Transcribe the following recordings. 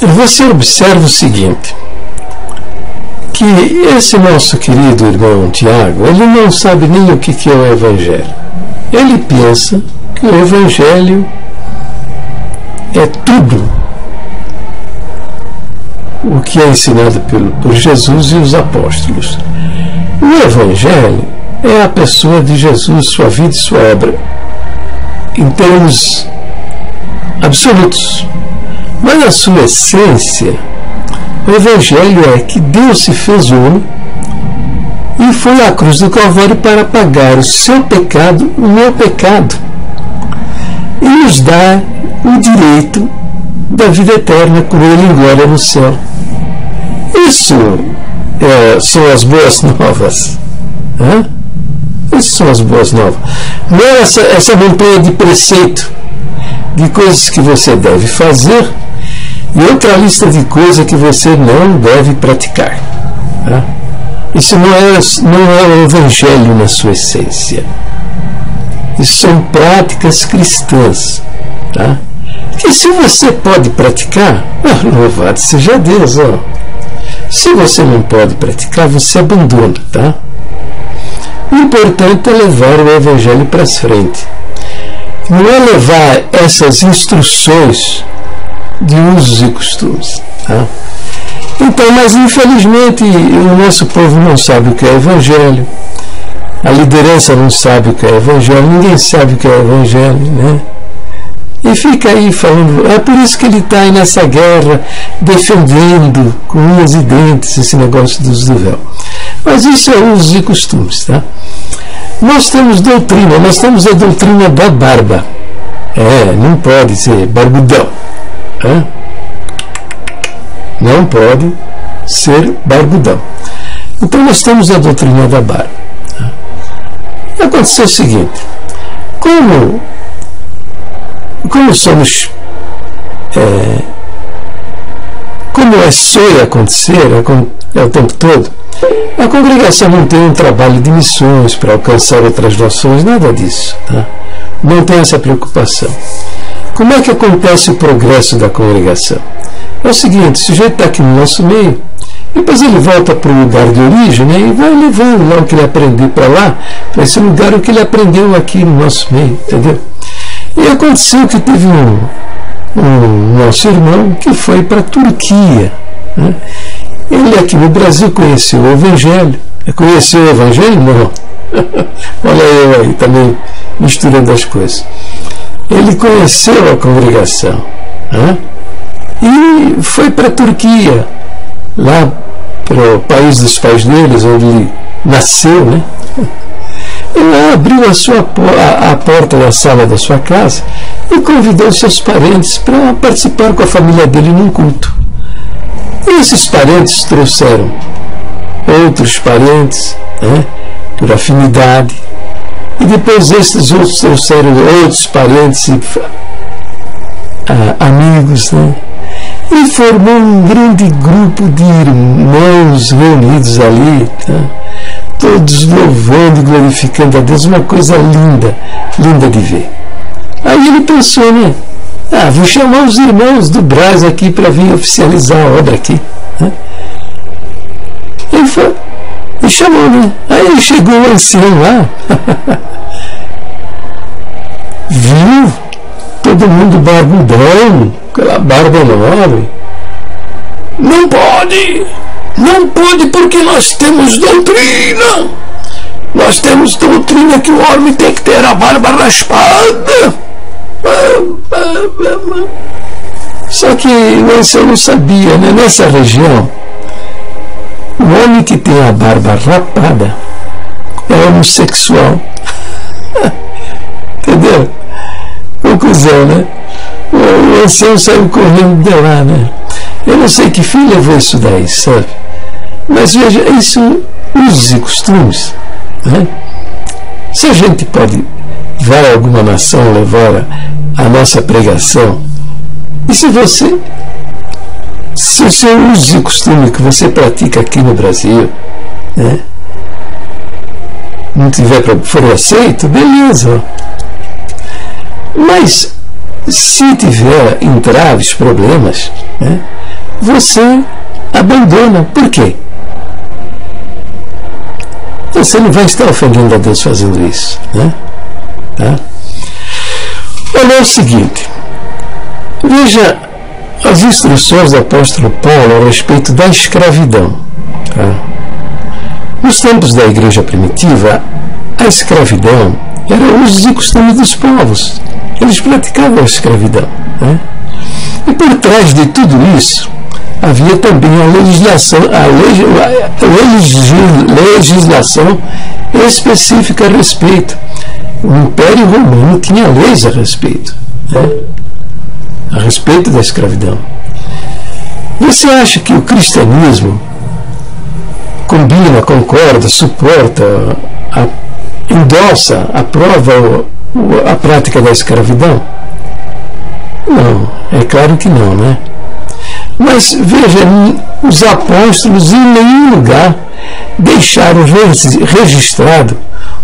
você observa o seguinte, que esse nosso querido irmão Tiago, ele não sabe nem o que é o Evangelho. Ele pensa que o Evangelho é tudo o que é ensinado por Jesus e os apóstolos. O Evangelho é a pessoa de Jesus, sua vida e sua obra, em termos absolutos. Mas a sua essência, o Evangelho é que Deus se fez homem e foi à cruz do Calvário para pagar o seu pecado, o meu pecado, e nos dá o direito da vida eterna com Ele em glória no céu. Isso são as boas novas. Isso são as boas novas. Não é essa montanha de preceito, de coisas que você deve fazer e outra lista de coisas que você não deve praticar. Isso não é o Evangelho na sua essência. Isso são práticas cristãs. Que se você pode praticar, louvado seja Deus. Se você não pode praticar, você abandona. O importante é levar o Evangelho para frente. Não é levar essas instruções de usos e costumes. Então, mas infelizmente o nosso povo não sabe o que é Evangelho, a liderança não sabe o que é Evangelho, ninguém sabe o que é Evangelho, né? E fica aí falando, é por isso que ele está aí nessa guerra, defendendo com unhas e dentes esse negócio do uso do véu. Mas isso é usos e costumes, tá? Nós temos doutrina, nós temos a doutrina da barba. Não pode ser barbudão. Não pode ser barbudão. Então nós temos a doutrina da barba. E aconteceu o seguinte, como somos, como sonho acontecer o tempo todo, a congregação não tem um trabalho de missões para alcançar outras nações, nada disso, não tem essa preocupação. Como é que acontece o progresso da congregação? É o seguinte, o sujeito está aqui no nosso meio, depois ele volta para o lugar de origem, né, e vai levando lá o que ele aprendeu para lá, para esse lugar o que ele aprendeu aqui no nosso meio, entendeu? E aconteceu que teve um nosso irmão que foi para a Turquia. Ele aqui no Brasil conheceu o Evangelho. Conheceu o Evangelho? Não. Olha eu aí, também misturando as coisas. Ele conheceu a congregação. E foi para a Turquia, lá para o país dos pais deles, onde ele nasceu, né? E lá abriu a porta da sala da sua casa e convidou seus parentes para participar com a família dele num culto. E esses parentes trouxeram outros parentes, por afinidade, e depois estes outros trouxeram outros parentes e amigos, né? E formou um grande grupo de irmãos reunidos ali, todos louvando e glorificando a Deus, uma coisa linda, linda de ver. Aí ele pensou, né? Vou chamar os irmãos do Brás aqui para vir oficializar a obra aqui. Ele foi, e chamou, né? Aí chegou o ancião lá, viu todo mundo barbudão, aquela barba enorme. Não pode! Não pode, porque nós temos doutrina. Nós temos doutrina que o homem tem que ter a barba raspada. Só que o ancião não sabia, né? Nessa região, o homem que tem a barba rapada é homossexual. Entendeu? Conclusão, né? O ancião saiu correndo de lá, né? Eu não sei que fim levou isso daí, sabe? Mas veja, isso, usos e costumes, né? Se a gente pode, vai a alguma nação levar a nossa pregação, e se o seu uso e costume que você pratica aqui no Brasil, né, não for aceito, beleza. Mas se tiver entraves, problemas, né, você abandona. Por quê? Você não vai estar ofendendo a Deus fazendo isso, né? Tá? Olha, é o seguinte, veja as instruções do apóstolo Paulo a respeito da escravidão. Tá? Nos tempos da igreja primitiva, a escravidão era usos e costumes dos povos. Eles praticavam a escravidão. Né? E por trás de tudo isso, havia também a legislação específica a respeito. O Império Romano tinha leis a respeito, né? A respeito da escravidão. Você acha que o cristianismo combina, concorda, suporta, endossa, aprova a prática da escravidão? Não, é claro que não, né? Mas veja, os apóstolos em nenhum lugar deixaram registrado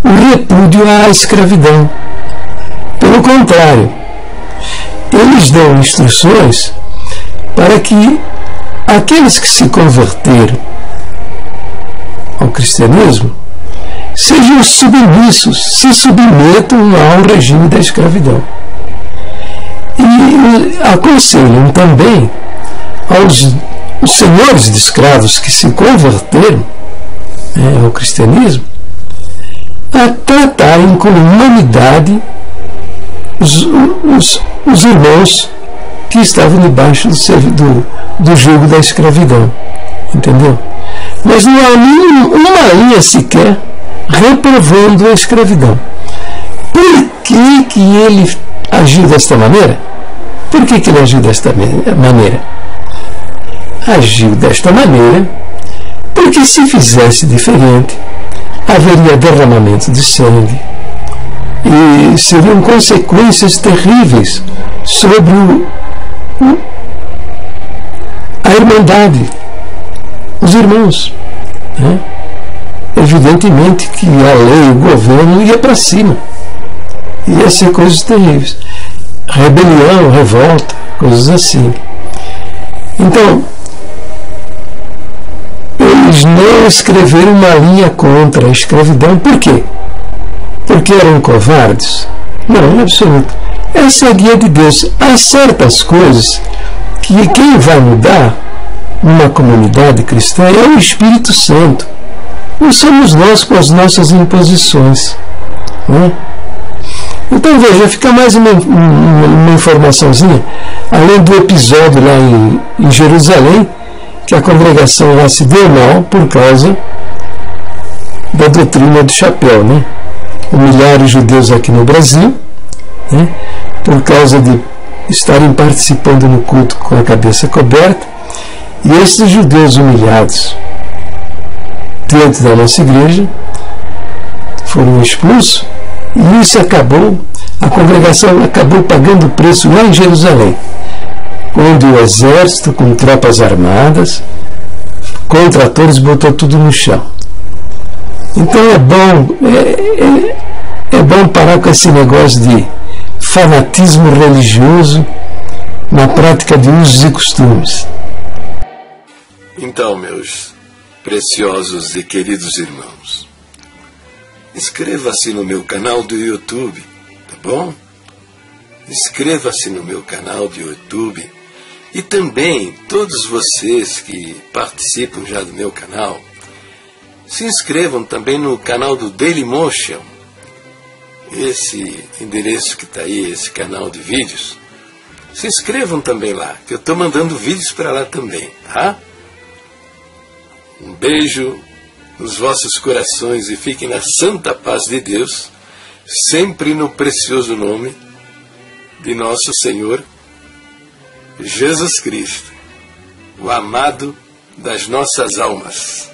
o repúdio à escravidão. Pelo contrário, eles dão instruções para que aqueles que se converteram ao cristianismo sejam submissos, se submetam ao regime da escravidão. E aconselham também aos senhores de escravos que se converteram ao cristianismo a tratarem com humanidade os irmãos que estavam debaixo do jugo da escravidão. Entendeu? Mas não há uma linha sequer reprovando a escravidão. Por que ele agiu desta maneira? Por que ele agiu desta maneira? Agiu desta maneira porque, se fizesse diferente, haveria derramamento de sangue e seriam consequências terríveis sobre a irmandade, os irmãos, né? Evidentemente que a lei, o governo ia para cima, ia ser coisas terríveis, rebelião, revolta, coisas assim. Então, eles não escreveram uma linha contra a escravidão. Por quê? Porque eram covardes? Não, em absoluto. Essa é a guia de Deus. Há certas coisas que quem vai mudar numa comunidade cristã é o Espírito Santo. Não somos nós com as nossas imposições, né? Então veja, fica mais uma informaçãozinha, além do episódio lá em Jerusalém, que a congregação lá se deu mal por causa da doutrina do chapéu, né? Humilhar os judeus aqui no Brasil, né? Por causa de estarem participando no culto com a cabeça coberta, e esses judeus humilhados dentro da nossa igreja foram expulsos, e isso acabou, a congregação acabou pagando o preço lá em Jerusalém, onde o exército, com tropas armadas, contra todos, botou tudo no chão. Então é bom parar com esse negócio de fanatismo religioso na prática de usos e costumes. Então, meus preciosos e queridos irmãos, inscreva-se no meu canal do YouTube, tá bom? Inscreva-se no meu canal do YouTube. E também, todos vocês que participam já do meu canal, se inscrevam também no canal do Dailymotion. Esse endereço que está aí, esse canal de vídeos, se inscrevam também lá, que eu estou mandando vídeos para lá também, tá? Um beijo nos vossos corações e fiquem na santa paz de Deus, sempre no precioso nome de nosso Senhor Jesus Cristo, o amado das nossas almas.